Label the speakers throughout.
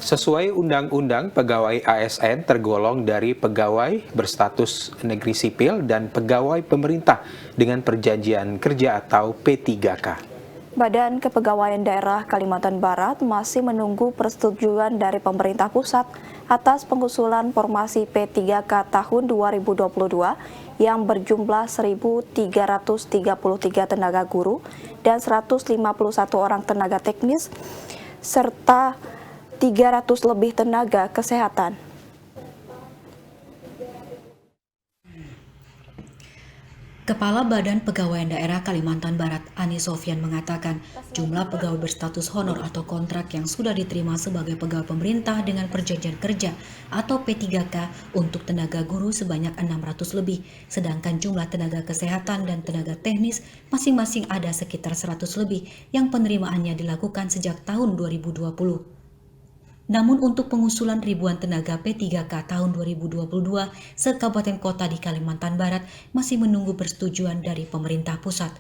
Speaker 1: Sesuai Undang-Undang, pegawai ASN tergolong dari pegawai berstatus negeri sipil dan pegawai pemerintah dengan perjanjian kerja atau P3K.
Speaker 2: Badan Kepegawaian Daerah Kalimantan Barat masih menunggu persetujuan dari pemerintah pusat atas pengusulan formasi P3K tahun 2022 yang berjumlah 1.333 tenaga guru dan 151 orang tenaga teknis serta 300 lebih tenaga kesehatan.
Speaker 3: Kepala Badan Pegawaian Daerah Kalimantan Barat, Ani Sofyan mengatakan, jumlah pegawai berstatus honor atau kontrak yang sudah diterima sebagai pegawai pemerintah dengan perjanjian kerja atau P3K untuk tenaga guru sebanyak 600 lebih, sedangkan jumlah tenaga kesehatan dan tenaga teknis masing-masing ada sekitar 100 lebih yang penerimaannya dilakukan sejak tahun 2020. Namun untuk pengusulan ribuan tenaga P3K tahun 2022, sekabupaten kota di Kalimantan Barat masih menunggu persetujuan dari pemerintah pusat.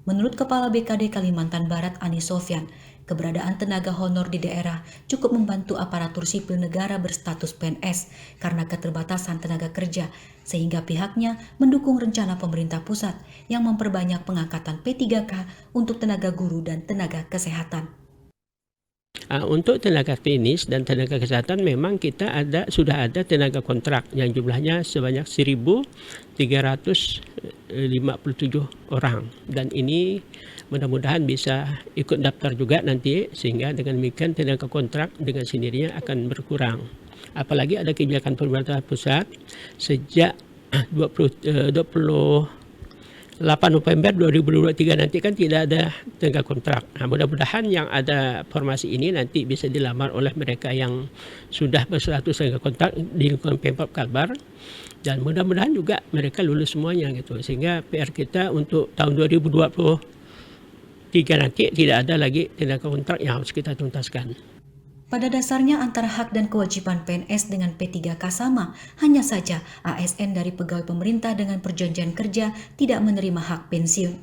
Speaker 3: Menurut Kepala BKD Kalimantan Barat Ani Sofyan, keberadaan tenaga honor di daerah cukup membantu aparatur sipil negara berstatus PNS karena keterbatasan tenaga kerja, sehingga pihaknya mendukung rencana pemerintah pusat yang memperbanyak pengangkatan P3K untuk tenaga guru dan tenaga kesehatan.
Speaker 4: Untuk tenaga teknis dan tenaga kesehatan memang kita sudah ada tenaga kontrak yang jumlahnya sebanyak 1.357 orang, dan ini mudah-mudahan bisa ikut daftar juga nanti, sehingga dengan demikian tenaga kontrak dengan sendirinya akan berkurang. Apalagi ada kebijakan pemerintah pusat sejak 8 November 2023 nanti kan tidak ada tenaga kontrak. Nah, mudah-mudahan yang ada formasi ini nanti bisa dilamar oleh mereka yang sudah berstatus tenaga kontrak di lingkungan Pemkab Kalbar, dan mudah-mudahan juga mereka lulus semuanya gitu, sehingga PR kita untuk tahun 2023 nanti tidak ada lagi tenaga kontrak yang harus kita tuntaskan.
Speaker 3: Pada dasarnya antara hak dan kewajiban PNS dengan P3K sama, hanya saja ASN dari pegawai pemerintah dengan perjanjian kerja tidak menerima hak pensiun.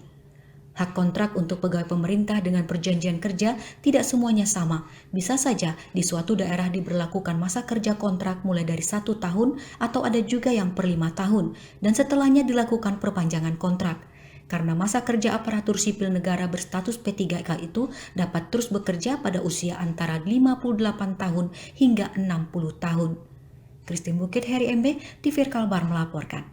Speaker 3: Hak kontrak untuk pegawai pemerintah dengan perjanjian kerja tidak semuanya sama. Bisa saja di suatu daerah diberlakukan masa kerja kontrak mulai dari 1 tahun atau ada juga yang per 5 tahun dan setelahnya dilakukan perpanjangan kontrak. Karena masa kerja aparatur sipil negara berstatus P3K itu dapat terus bekerja pada usia antara 58 tahun hingga 60 tahun. Christine Bukit, Heri MB, TV Kalbar melaporkan.